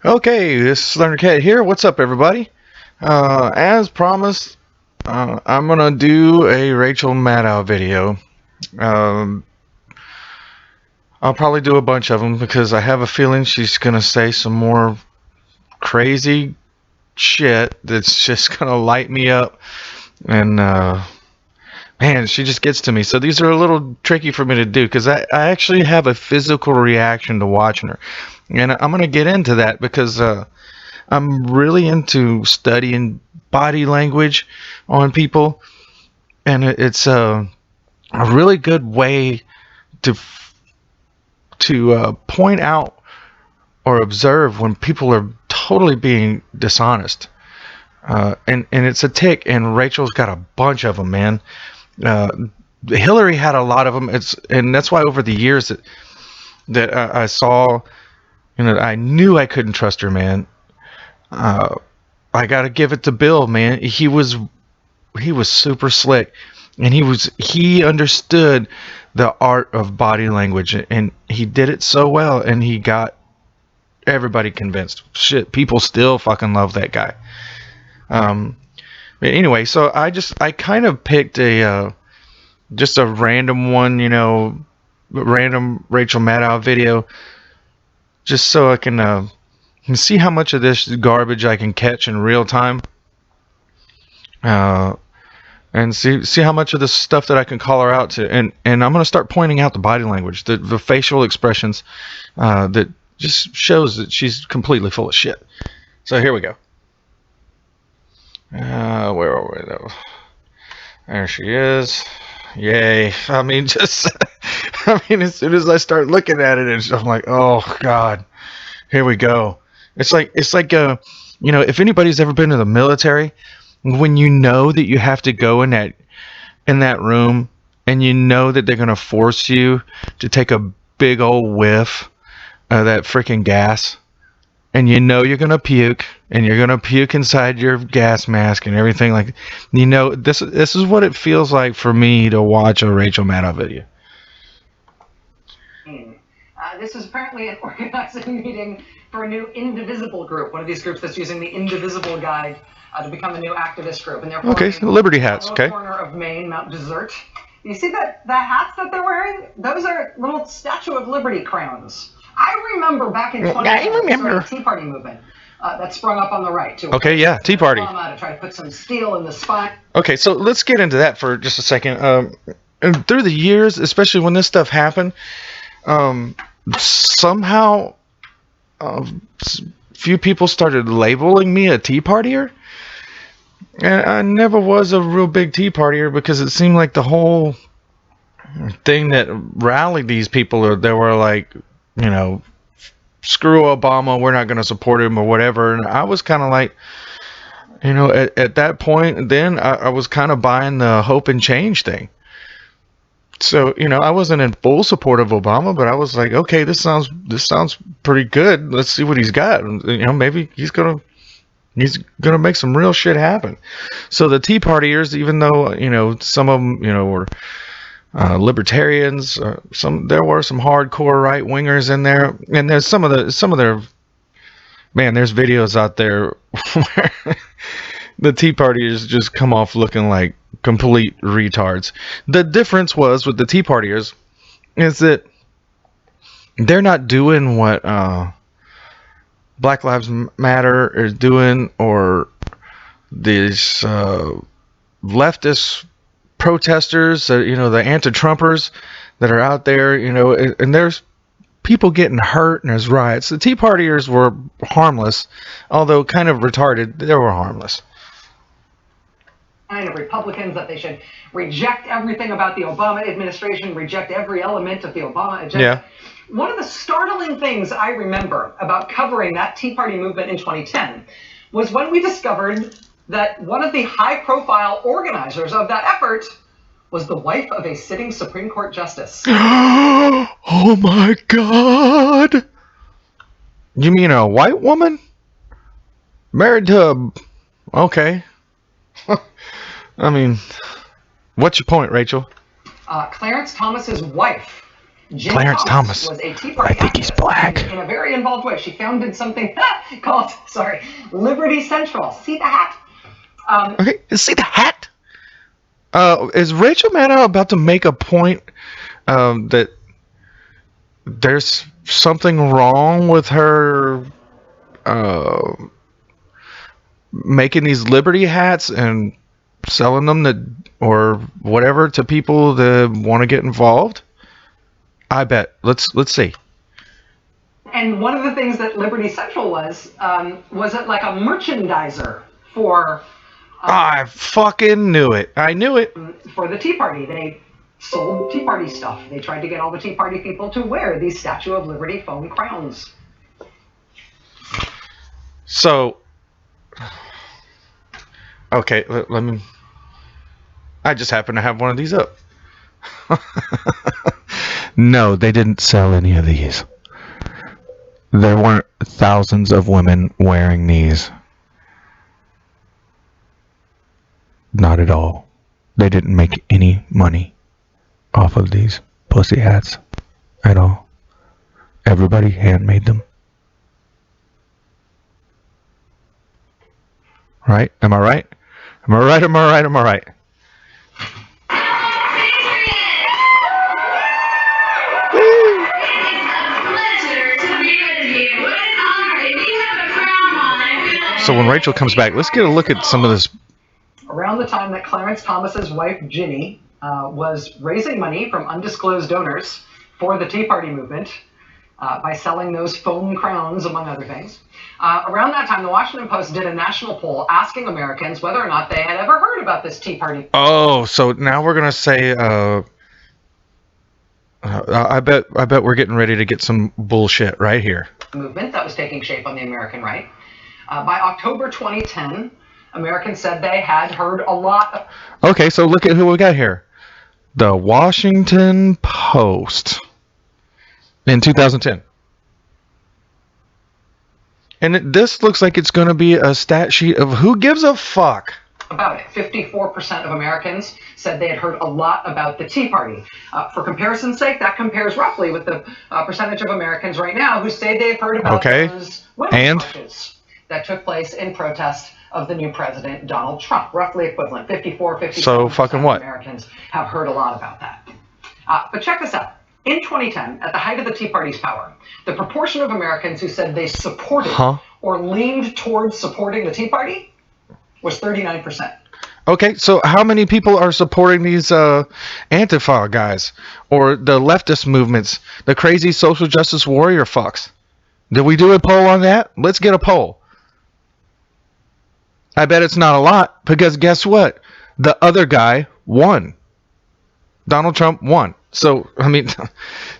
Okay, this is Leonard Cat here. What's up, everybody? As promised, I'm gonna do a Rachel Maddow video. Um, I'll probably do a bunch of them because I have a feeling she's gonna say some more crazy shit that's just gonna light me up. And man, she just gets to me. So these are a little tricky for me to do because I actually have a physical reaction to watching her, and I'm gonna get into that because I'm really into studying body language on people, and it's a really good way to point out or observe when people are totally being dishonest. And it's a tick, and Rachel's got a bunch of them, man. Uh, Hillary had a lot of them. And that's why over the years that I saw, I knew I couldn't trust her, man. Uh, I gotta give it to Bill, man. He was super slick, and he understood the art of body language, and he did it so well, and he got everybody convinced. Shit, people still fucking love that guy. Um, but anyway, so I kind of picked a just a random one, random Rachel Maddow video, just so I can see how much of this garbage I can catch in real time. Uh, and see how much of this stuff that I can call her out to, and I'm gonna start pointing out the body language, the facial expressions, that just shows that she's completely full of shit. So here we go. Where are we though? There she is. Yay! I mean, just I mean, as soon as I start looking at it, I'm like, oh god, here we go. It's like if anybody's ever been to the military, when you know that you have to go in that room, and you know that they're gonna force you to take a big old whiff of that freaking gas, and you know you're gonna puke, and you're gonna puke inside your gas mask and everything. Like, this is what it feels like for me to watch a Rachel Maddow video. This is apparently an organizing meeting for a new Indivisible group, one of these groups that's using the Indivisible Guide to become a new activist group. And they're Okay, so Liberty hats. Okay. Corner of Maine, Mount Desert. You see the hats that they're wearing? Those are little Statue of Liberty crowns. I remember back in 2010, the Tea Party movement that sprung up on the right. Okay, yeah, Tea Party. To try to put some steel in the spine. Okay, so let's get into that for just a second. And through the years, especially when this stuff happened, somehow few people started labeling me a Tea Partier. And I never was a real big Tea Partier because it seemed like the whole thing that rallied these people, they were like, screw Obama, we're not going to support him or whatever. And I was kind of like, at that point, then I was kind of buying the hope and change thing. So, I wasn't in full support of Obama, but I was like, okay, this sounds pretty good. Let's see what he's got. Maybe he's gonna make some real shit happen. So the Tea Partiers, even though some of them were libertarians, there were some hardcore right wingers in there, and there's some of their there's videos out there where the Tea Partiers just come off looking like complete retards. The difference was with the Tea Partiers is that they're not doing what Black Lives Matter is doing, or these leftist protesters, the anti-Trumpers that are out there, and there's people getting hurt and there's riots. The Tea Partiers were harmless, although kind of retarded. They were harmless. Of Republicans that they should reject everything about the Obama administration, reject every element of the Obama agenda. Yeah. One of the startling things I remember about covering that Tea Party movement in 2010 was when we discovered that one of the high-profile organizers of that effort was the wife of a sitting Supreme Court justice. Oh my God! You mean a white woman? Married to a... Okay. I mean, what's your point, Rachel? Clarence Thomas's wife, Jim Clarence Thomas. was a Tea Party I think he's black. in a very involved way. She founded something called, Liberty Central. See that? Okay, see the hat? Is Rachel Maddow about to make a point that there's something wrong with her making these Liberty hats and selling them or whatever to people that want to get involved? I bet. Let's see. And one of the things that Liberty Central was it like a merchandiser for. I fucking knew it. I knew it. For the Tea Party, they sold Tea Party stuff. They tried to get all the Tea Party people to wear these Statue of Liberty foam crowns. So, okay, let me. I just happen to have one of these up. No, they didn't sell any of these. There weren't thousands of women wearing these. Not at all. They didn't make any money off of these pussy hats at all. Everybody handmade them. Right? Am I right? Am I right? Am I right? Am I right? So when Rachel comes back, let's get a look at some of this. Around the time that Clarence Thomas's wife, Ginny, was raising money from undisclosed donors for the Tea Party movement by selling those foam crowns, among other things. Around that time, the Washington Post did a national poll asking Americans whether or not they had ever heard about this Tea Party. Oh, so now we're going to say, I bet we're getting ready to get some bullshit right here. Movement that was taking shape on the American right. By October 2010, Americans said they had heard a lot. Okay, so look at who we got here. The Washington Post in 2010. And this looks like it's going to be a stat sheet of who gives a fuck. About it. 54% of Americans said they had heard a lot about the Tea Party. For comparison's sake, that compares roughly with the percentage of Americans right now who say they've heard about those women's marches that took place in protest of the new president, Donald Trump. Roughly equivalent, 54-57% so fucking what? Americans have heard a lot about that. But check this out. In 2010, at the height of the Tea Party's power, the proportion of Americans who said they supported or leaned towards supporting the Tea Party was 39%. Okay, so how many people are supporting these Antifa guys or the leftist movements, the crazy social justice warrior fucks? Did we do a poll on that? Let's get a poll. I bet it's not a lot because guess what? The other guy won. Donald Trump won. So, I mean,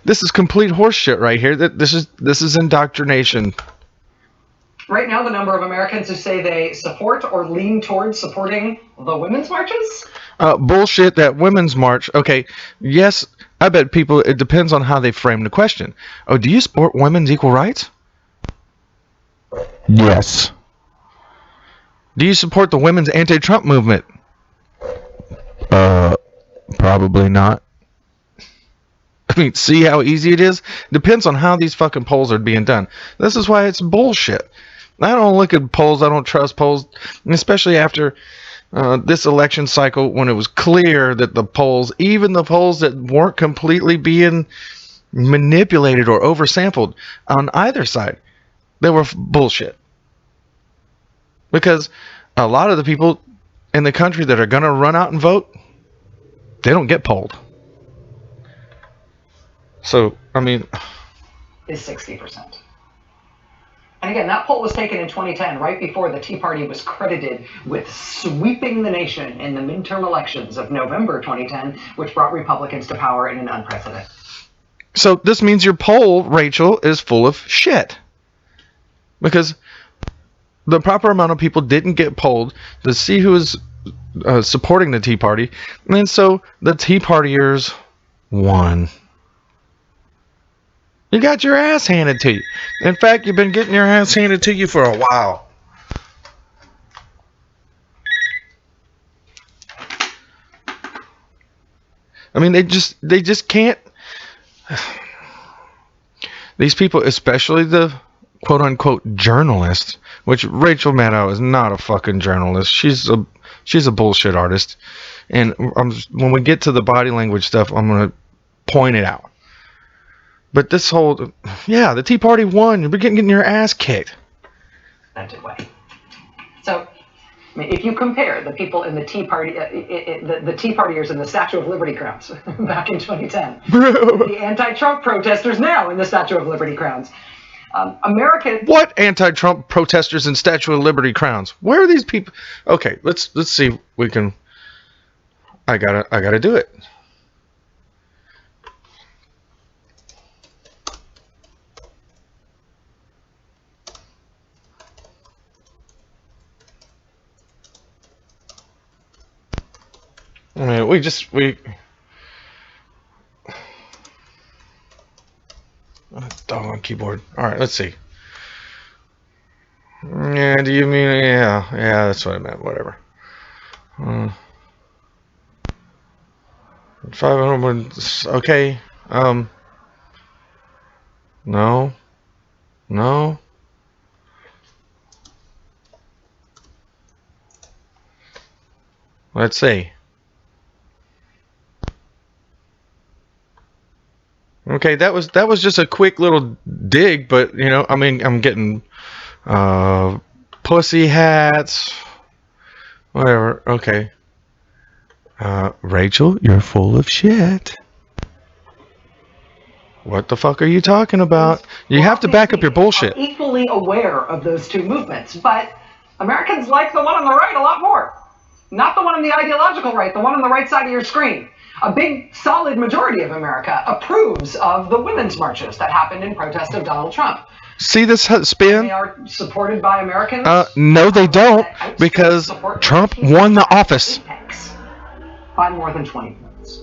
this is complete horseshit right here. This is indoctrination. Right now, the number of Americans who say they support or lean towards supporting the women's marches? Bullshit, that women's march. Okay, yes, I bet people, it depends on how they frame the question. Oh, do you support women's equal rights? Yes. Do you support the women's anti-Trump movement? Probably not. I mean, see how easy it is? Depends on how these fucking polls are being done. This is why it's bullshit. I don't look at polls. I don't trust polls, especially after this election cycle when it was clear that the polls, even the polls that weren't completely being manipulated or oversampled on either side, they were bullshit. Because a lot of the people in the country that are going to run out and vote, they don't get polled. So, I mean, is 60%. And again, that poll was taken in 2010, right before the Tea Party was credited with sweeping the nation in the midterm elections of November 2010, which brought Republicans to power in an unprecedented. So this means your poll, Rachel, is full of shit. Because the proper amount of people didn't get polled to see who is supporting the Tea Party. And so the Tea Partiers won. You got your ass handed to you. In fact, you've been getting your ass handed to you for a while. I mean, they just can't. These people, especially the quote unquote journalist, which Rachel Maddow is not a fucking journalist. She's a bullshit artist. And when we get to the body language stuff, I'm gonna point it out. But this whole, yeah, the Tea Party won. You're getting your ass kicked. Way. So, I mean, if you compare the people in the Tea Party, the Tea Partiers in the Statue of Liberty crowns back in 2010, the anti-Trump protesters now in the Statue of Liberty crowns, What anti-Trump protesters in Statue of Liberty crowns? Where are these people? Okay, let's see if we can. I gotta do it. I mean, doggone keyboard. All right, let's see. Yeah, do you mean yeah? That's what I meant. Whatever. 500. Okay. No. Let's see. Okay, that was just a quick little dig, but you know, I mean, I'm getting pussy hats, whatever. Okay. Rachel, you're full of shit. What the fuck are you talking about? You have to back up your bullshit. Equally aware of those two movements, but Americans like the one on the right a lot more. Not the one on the ideological right, the one on the right side of your screen. A big, solid majority of America approves of the women's marches that happened in protest of Donald Trump. See this spin? They are supported by Americans? No, they don't, because Trump won the office. By more than 20 points.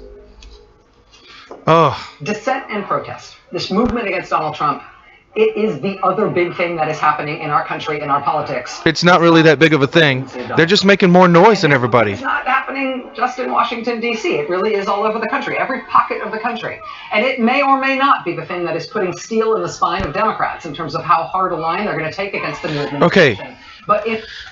Oh. Dissent and protest. This movement against Donald Trump, it is the other big thing that is happening in our country, in our politics. It's not really that big of a thing. They're just making more noise than everybody. It's not happening just in Washington, D.C. It really is all over the country, every pocket of the country. And it may or may not be the thing that is putting steel in the spine of Democrats in terms of how hard a line they're going to take against the new administration. Okay. But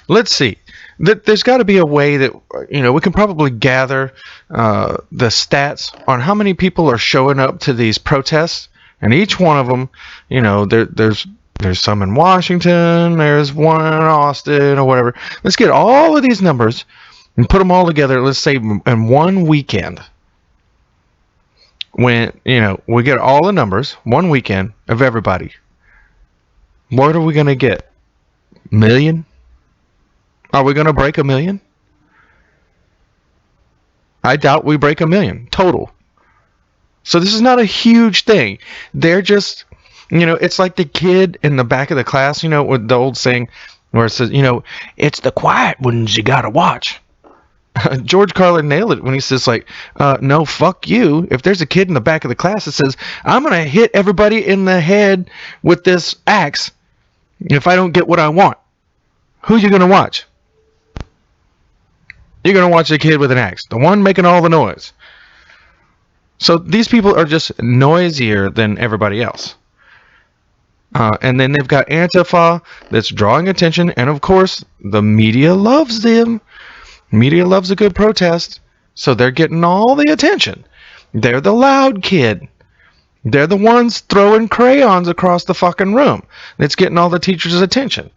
let's see. There's got to be a way that, you know, we can probably gather the stats on how many people are showing up to these protests. And each one of them, you know, there's some in Washington, there's one in Austin or whatever. Let's get all of these numbers and put them all together, let's say in one weekend. When, you know, we get all the numbers, one weekend of everybody. What are we going to get? Million? Are we going to break 1 million? I doubt we break 1 million total. So this is not a huge thing. They're just, you know, it's like the kid in the back of the class, you know, with the old saying where it says, you know, it's the quiet ones you gotta watch. George Carlin nailed it when he says, like, no, fuck you. If there's a kid in the back of the class that says, I'm going to hit everybody in the head with this axe if I don't get what I want, who are you going to watch? You're going to watch the kid with an axe, the one making all the noise. So these people are just noisier than everybody else. And then they've got Antifa that's drawing attention. And of course, the media loves them. Media loves a good protest. So they're getting all the attention. They're the loud kid. They're the ones throwing crayons across the fucking room. That's getting all the teachers' attention.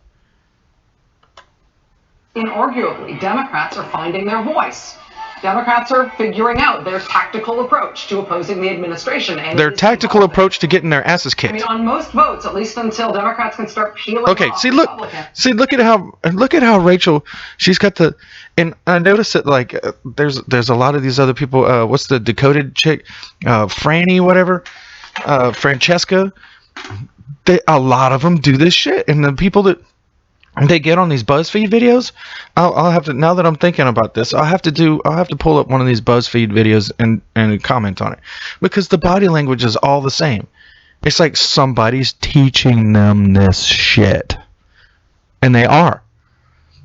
Inarguably, Democrats are finding their voice. Democrats are figuring out their tactical approach to opposing the administration. And their tactical approach to getting their asses kicked. I mean, on most votes, at least until Democrats can start peeling okay, off look at how Rachel, she's got the, and I noticed that, like, there's a lot of these other people, what's the decoded chick, Franny, whatever, Francesca, a lot of them do this shit, and the people that they get on these BuzzFeed videos, I'll have to, now that I'm thinking about this, I'll have to pull up one of these BuzzFeed videos and comment on it, because the body language is all the same. It's like somebody's teaching them this shit, and they are.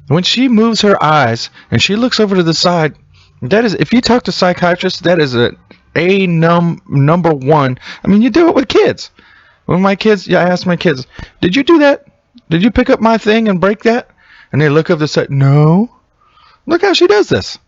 When she moves her eyes and she looks over to the side, that is, if you talk to psychiatrists, that is number one. I mean, you do it with kids. When my kids, I asked my kids, did you do that? Did you pick up my thing and break that? And they look up and say, no. Look how she does this.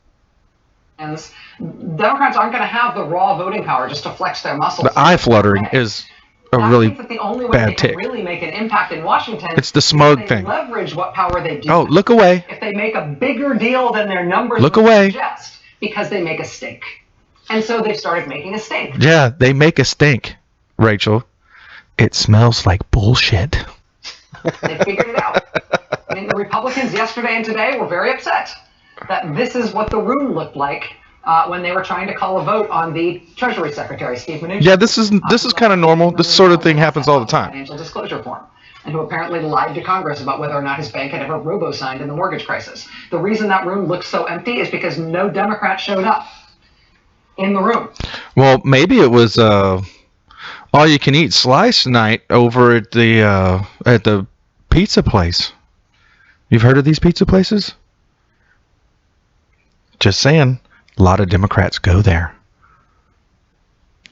And Democrats aren't going to have the raw voting power just to flex their muscles. The eye fluttering is a really that the only way bad they can tick. really make an impact in Washington It's the smug is thing. Leverage what power they do. Oh, look away. If they make a bigger deal than their numbers look would away. suggest, because they make a stink. And so they've started making a stink. Yeah, they make a stink, Rachel. It smells like bullshit. They figured it out. I mean, the Republicans yesterday and today were very upset that this is what the room looked like when they were trying to call a vote on the Treasury Secretary, Steve Mnuchin. Yeah, this is kind of normal. This sort of thing happens all the time. Financial disclosure form, and who apparently lied to Congress about whether or not his bank had ever robo-signed in the mortgage crisis. The reason that room looks so empty is because no Democrat showed up in the room. Well, maybe it was all-you-can-eat slice night over at the pizza place. You've heard of these pizza places? Just saying, a lot of Democrats go there.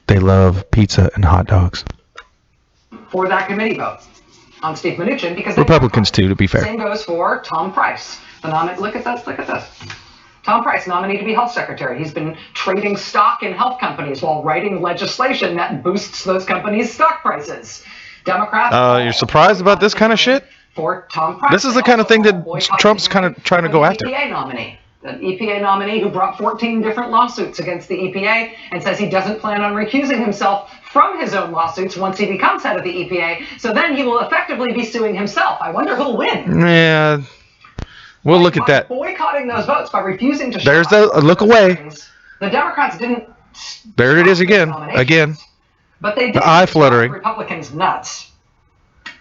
They love pizza and hot dogs. For that committee vote on Steve Mnuchin, because Republicans too, to be fair. Same goes for Tom Price. Look at this. Tom Price, nominee to be health secretary. He's been trading stock in health companies while writing legislation that boosts those companies' stock prices. Democrats. You're surprised about this kind of shit? For Tom Price. This is the kind of thing that Trump's kind of trying to go after. An EPA nominee who brought 14 different lawsuits against the EPA and says he doesn't plan on recusing himself from his own lawsuits once he becomes head of the EPA. So then he will effectively be suing himself. I wonder who'll win. Yeah. We'll look at that. Boycotting those votes by refusing to show There's the look away. The Democrats didn't. There it is again. But they did. The eye fluttering. Republicans nuts.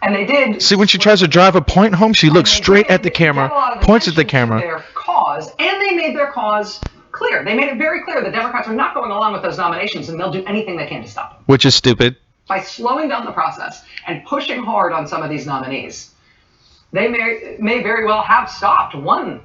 And they did. See, when she tries to drive a point home, she looks straight at the camera, points at the camera. Their cause, and they made their cause clear. They made it very clear the Democrats are not going along with those nominations, and they'll do anything they can to stop them. Which is stupid. By slowing down the process and pushing hard on some of these nominees, they may very well have stopped one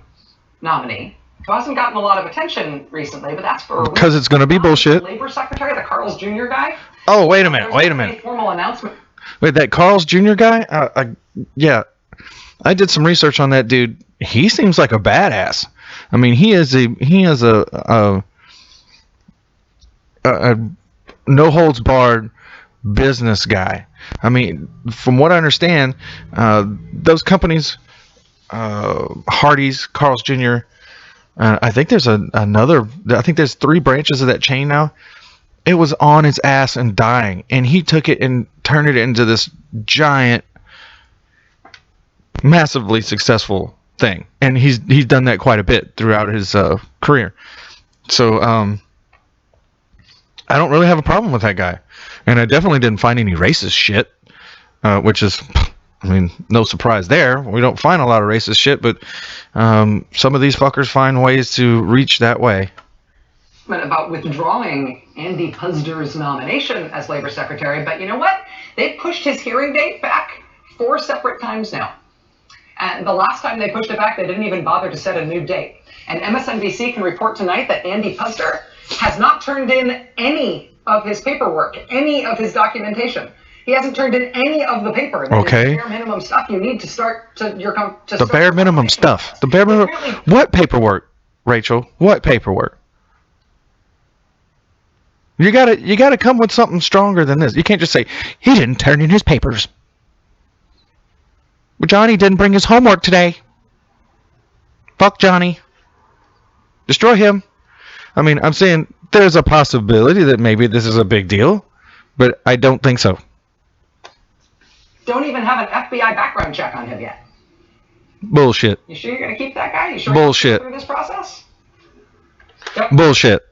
nominee who hasn't gotten a lot of attention recently, but that's for because it's going to be bullshit. The Labor Secretary, the Carl's Jr. guy. Oh, wait a minute. Formal announcement. Wait, that Carl's Jr. guy? Yeah, I did some research on that dude. He seems like a badass. I mean, he is a no holds barred business guy. I mean, from what I understand, those companies, Hardee's, Carl's Jr. I think there's another. I think there's 3 branches of that chain now. It was on its ass and dying, and he took it and turned it into this giant, massively successful thing. And he's done that quite a bit throughout his career. So I don't really have a problem with that guy, and I definitely didn't find any racist shit, which is, I mean, no surprise there. We don't find a lot of racist shit, but some of these fuckers find ways to reach that way. About withdrawing Andy Puzder's nomination as Labor Secretary, but you know what? They've pushed his hearing date back 4 separate times now. And the last time they pushed it back, they didn't even bother to set a new date. And MSNBC can report tonight that Andy Puzder has not turned in any of his paperwork, any of his documentation. He hasn't turned in any of the paper. Okay. The bare minimum stuff you need to start to your the bare minimum stuff. The bare minimum. What paperwork, Rachel? What paperwork? You gotta come with something stronger than this. You can't just say he didn't turn in his papers. Well, Johnny didn't bring his homework today. Fuck Johnny. Destroy him. I mean, I'm saying there's a possibility that maybe this is a big deal, but I don't think so. Don't even have an FBI background check on him yet. Bullshit. You sure you're gonna keep that guy? You sure Bullshit. Through this process? Yep. Bullshit.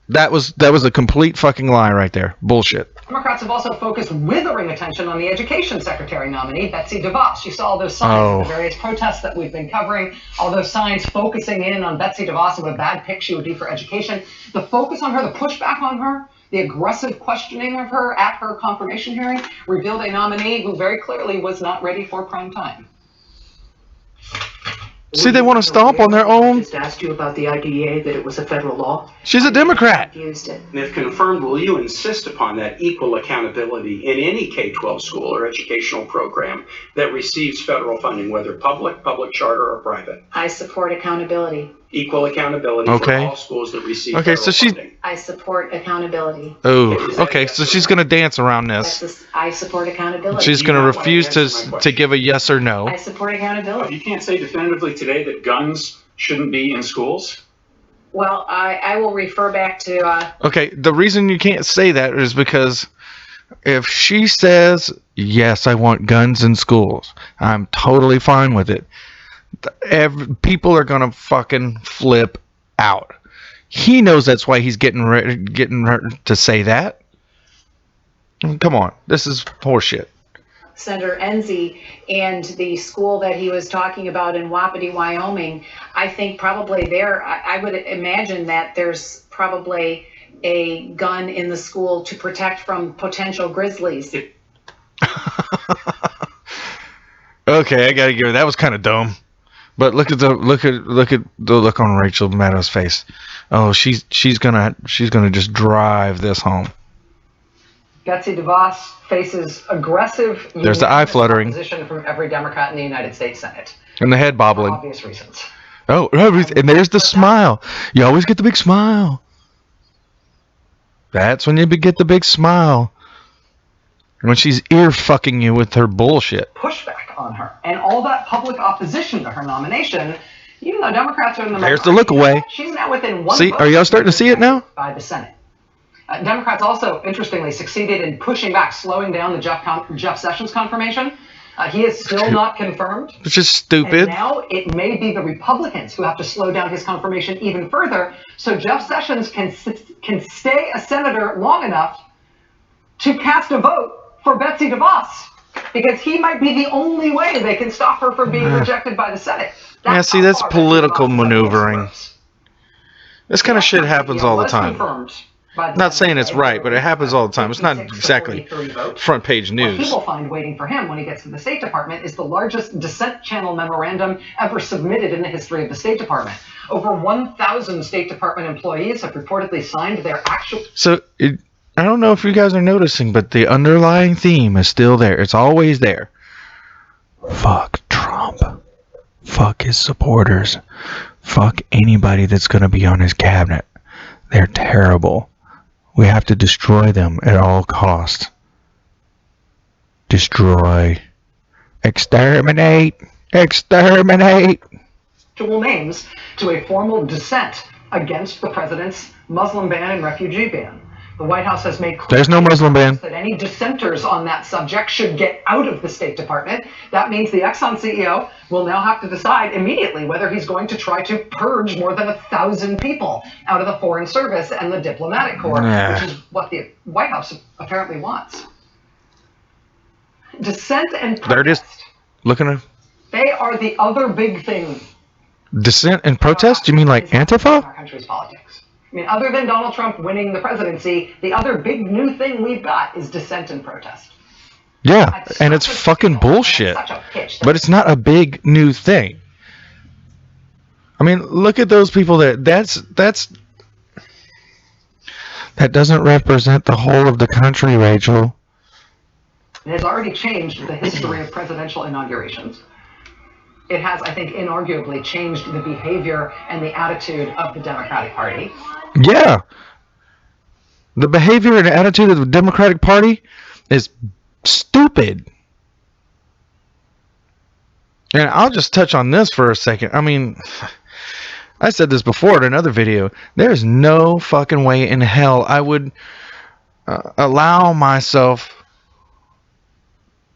That was a complete fucking lie right there. Bullshit. Democrats have also focused withering attention on the Education Secretary nominee, Betsy DeVos. You saw all those signs in the various protests that we've been covering, all those signs focusing in on Betsy DeVos and what a bad pick she would be for education. The focus on her, the pushback on her, the aggressive questioning of her at her confirmation hearing revealed a nominee who very clearly was not ready for prime time. See, they want to stomp on their own. I just asked you about the IDEA, that it was a federal law. She's a Democrat. Used it. And if confirmed, will you insist upon that equal accountability in any K-12 school or educational program that receives federal funding, whether public charter, or private? I support accountability. Equal accountability for all schools that receive federal funding. I support accountability. Oh, okay. So she's going to dance around this. I support accountability. She's going to refuse to give a yes or no. I support accountability. You can't say definitively today that guns shouldn't be in schools? Well, I will refer back to... Okay, the reason you can't say that is because if she says, yes, I want guns in schools, I'm totally fine with it. People are going to fucking flip out. He knows that's why he's getting her to say that. Come on, this is horseshit. Senator Enzi and the school that he was talking about in Wapiti, Wyoming, I think probably there, I would imagine that there's probably a gun in the school to protect from potential grizzlies. Okay, I gotta give her that was kind of dumb. But look at the look on Rachel Maddow's face. Oh, she's gonna just drive this home. Betsy DeVos faces aggressive, there's the eye fluttering opposition from every Democrat in the United States Senate. And the head bobbling. For obvious reasons. Oh, and there's the smile. You always get the big smile. That's when you get the big smile. When she's ear fucking you with her bullshit. Pushback on her. And all that public opposition to her nomination, even though Democrats are in the There's the look away. She's now within one See, vote are y'all starting to see it now? By the Senate. Democrats also, interestingly, succeeded in pushing back, slowing down the Jeff Sessions confirmation. He is still not confirmed. Which is stupid. And now it may be the Republicans who have to slow down his confirmation even further, so Jeff Sessions can stay a senator long enough to cast a vote for Betsy DeVos, because he might be the only way they can stop her from being rejected by the Senate. That's political maneuvering. This kind of shit happens all the time. Not saying it's right, but it happens all the time. It's not exactly front page news. What he will find waiting for him when he gets to the State Department is the largest dissent channel memorandum ever submitted in the history of the State Department. Over 1,000 State Department employees have reportedly signed their actual... So, I don't know if you guys are noticing, but the underlying theme is still there. It's always there. Fuck Trump. Fuck his supporters. Fuck anybody that's going to be on his cabinet. They're terrible. We have to destroy them at all costs. Destroy. Exterminate. Exterminate. Names to a formal dissent against the president's Muslim ban and refugee ban. The White House has made clear there's no Muslim ban. That any dissenters on that subject should get out of the State Department. That means the Exxon CEO will now have to decide immediately whether he's going to try to purge more than 1,000 people out of the Foreign Service and the Diplomatic Corps, which is what the White House apparently wants. Dissent and protest. There it is. Looking at. They are the other big thing. Dissent and protest? You mean like Antifa? Our country's politics. I mean, other than Donald Trump winning the presidency, the other big new thing we've got is dissent and protest. Yeah, and it's fucking bullshit. But it's not a big new thing. I mean, look at those people that doesn't represent the whole of the country, Rachel. It has already changed the history of presidential inaugurations. It has, I think, inarguably changed the behavior and the attitude of the Democratic Party. Yeah. The behavior and attitude of the Democratic Party is stupid. And I'll just touch on this for a second. I mean, I said this before in another video. There's no fucking way in hell I would allow myself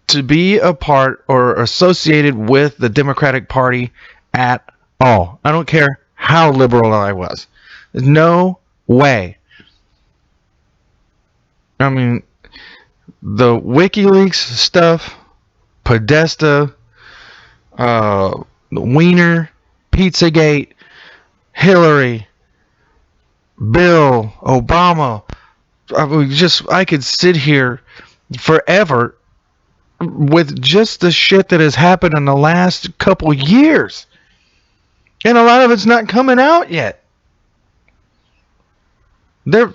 to be a part or associated with the Democratic Party at all. I don't care how liberal I was. There's no way. I mean, the WikiLeaks stuff, Podesta, Wiener, Pizzagate, Hillary, Bill, Obama. I could sit here forever with just the shit that has happened in the last couple years. And a lot of it's not coming out yet. There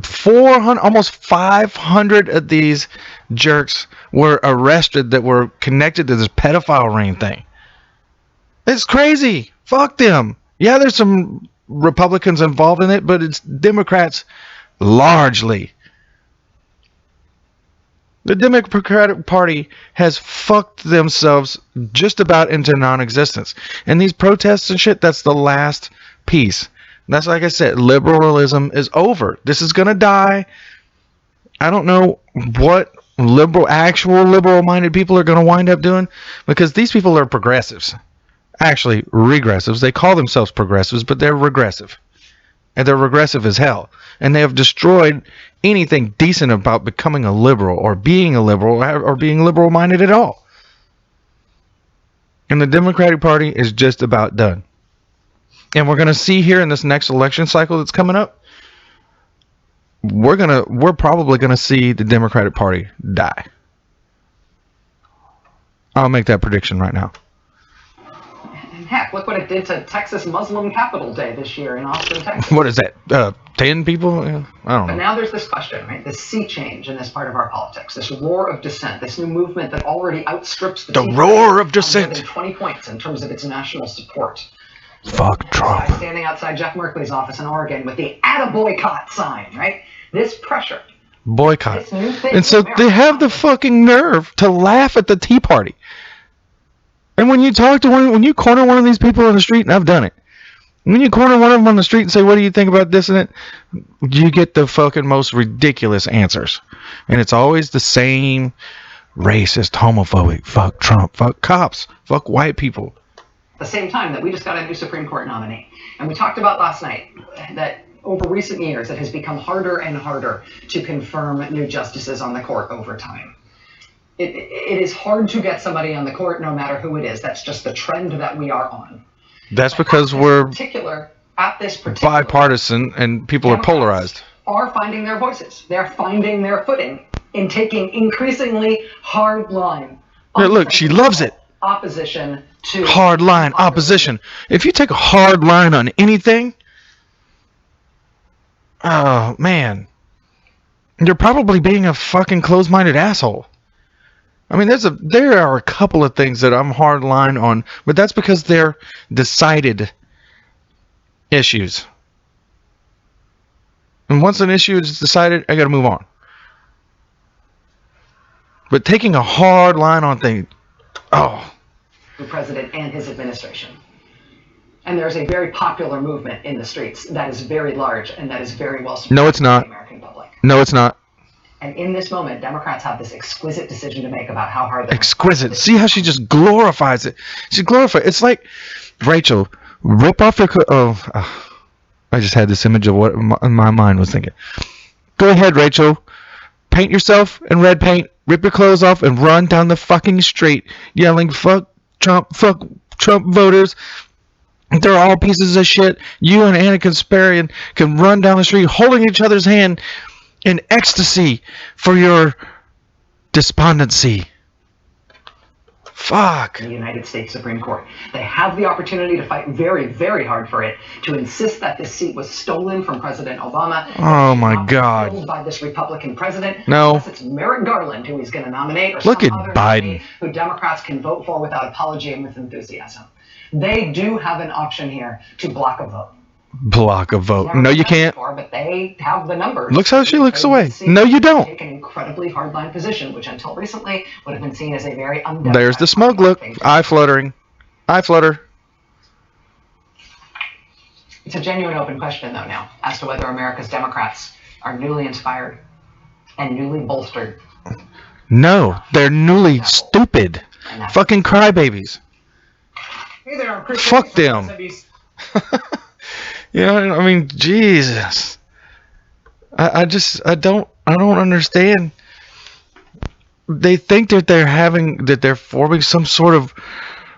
400, almost 500 of these jerks were arrested that were connected to this pedophile ring thing. It's crazy. Fuck them. Yeah, there's some Republicans involved in it, but it's Democrats largely. The Democratic Party has fucked themselves just about into non-existence. And these protests and shit, that's the last piece. That's like I said, liberalism is over. This is going to die. I don't know what actual liberal-minded people are going to wind up doing, because these people are progressives. Actually, regressives. They call themselves progressives, but they're regressive. And they're regressive as hell. And they have destroyed anything decent about becoming a liberal or being a liberal or being liberal-minded at all. And the Democratic Party is just about done. And we're going to see here in this next election cycle that's coming up, we're probably going to see the Democratic Party die. I'll make that prediction right now. Heck, look what it did to Texas Muslim Capital Day this year in Austin, Texas. What is that? 10 people? I don't know. But now there's this question, right? This sea change in this part of our politics, this roar of dissent, this new movement that already outstrips the roar of dissent. More than 20 points in terms of its national support. Fuck Trump. Guy standing outside Jeff Merkley's office in Oregon with the "attaboycott" sign, right? This pressure. Boycott. This new thing And so America they have the fucking nerve to laugh at the Tea Party. And when you talk to when you corner one of these people on the street, and I've done it, when you corner one of them on the street and say, "What do you think about this and it?" you get the fucking most ridiculous answers. And it's always the same racist, homophobic, fuck Trump, fuck cops, fuck white people. At the same time that we just got a new Supreme Court nominee. And we talked about last night that over recent years, it has become harder and harder to confirm new justices on the court over time. It is hard to get somebody on the court, no matter who it is. That's just the trend that we are on. That's because we're at this particular bipartisan and people are polarized. Are finding their voices. They're finding their footing in taking increasingly hard line. Yeah, look, she loves it. Opposition to hard line opposition. If you take a hard line on anything, oh man, you're probably being a fucking closed-minded asshole. I mean, there are a couple of things that I'm hard line on, but that's because they're decided issues. And once an issue is decided, I got to move on. But taking a hard line on things, the president and his administration. And there's a very popular movement in the streets that is very large and that is very well supported No, it's not. by the American public. No, it's not. And in this moment, Democrats have this exquisite decision to make about how hard they're exquisite. See how she just glorifies it. She glorifies. It's like Rachel, rip off your. I just had this image of what my mind was thinking. Go ahead, Rachel. Paint yourself in red paint. Rip your clothes off and run down the fucking street, yelling "fuck Trump, fuck Trump voters." They're all pieces of shit. You and Anna Kasparian can run down the street holding each other's hand in ecstasy for your despondency. Fuck. The United States Supreme Court. They have the opportunity to fight very, very hard for it, to insist that this seat was stolen from President Obama. Oh my God. Filled by this Republican president. No. Unless it's Merrick Garland who he's going to nominate, or look some at other Biden, who Democrats can vote for without apology and with enthusiasm. They do have an option here to block a vote. Block a vote. No, you can't. But they have the numbers. Looks how she looks away. No, you don't. Take an incredibly hardline position, which until recently would have been seen as a very There's the smug look. Eye fluttering. Eye flutter. It's a genuine open question, though, now, as to whether America's Democrats are newly inspired and newly bolstered. No, they're newly stupid. Fucking crybabies. Hey there, I'm Chris. Fuck them. You know, I mean, Jesus. I don't understand. They think that they're forming some sort of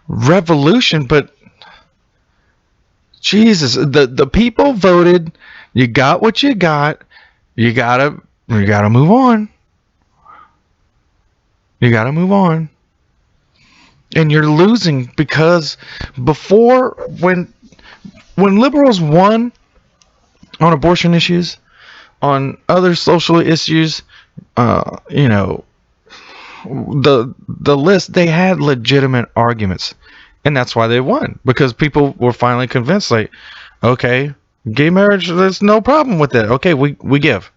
revolution, but Jesus, the people voted. You got what you got. You gotta move on. You gotta move on. And you're losing because before, when liberals won on abortion issues, on other social issues, you know, the list, they had legitimate arguments, and that's why they won, because people were finally convinced, like, okay, gay marriage, there's no problem with it. Okay, we give.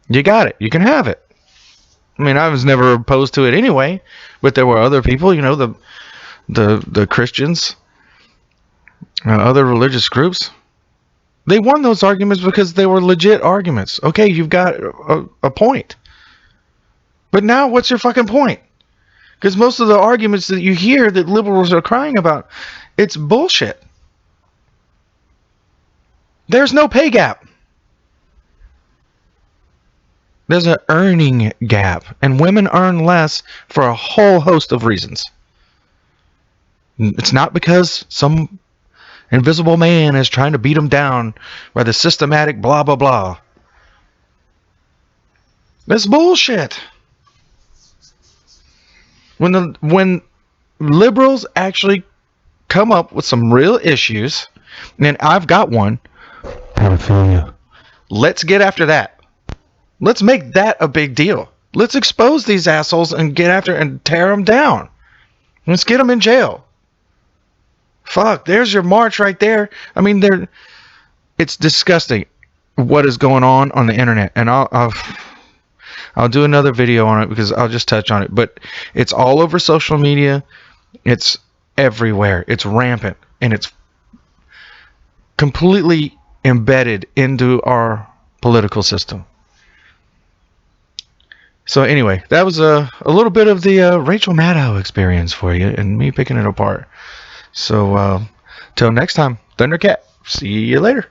You got it. You can have it. I mean, I was never opposed to it anyway, but there were other people, you know, the Christians, other religious groups. They won those arguments because they were legit arguments. Okay, you've got a point. But now, what's your fucking point? Because most of the arguments that you hear that liberals are crying about, it's bullshit. There's no pay gap. There's an earning gap, and women earn less for a whole host of reasons. It's not because some invisible man is trying to beat them down by the systematic blah blah blah. That's bullshit. When liberals actually come up with some real issues, and I've got one, pedophilia. Let's get after that. Let's make that a big deal. Let's expose these assholes and get after and tear them down. Let's get them in jail. Fuck, there's your march right there. I mean, it's disgusting what is going on the internet, and I'll do another video on it because I'll just touch on it. But it's all over social media. It's everywhere. It's rampant, and it's completely embedded into our political system. So anyway, that was a little bit of the Rachel Maddow experience for you and me picking it apart. So till next time, Thundercat. See you later.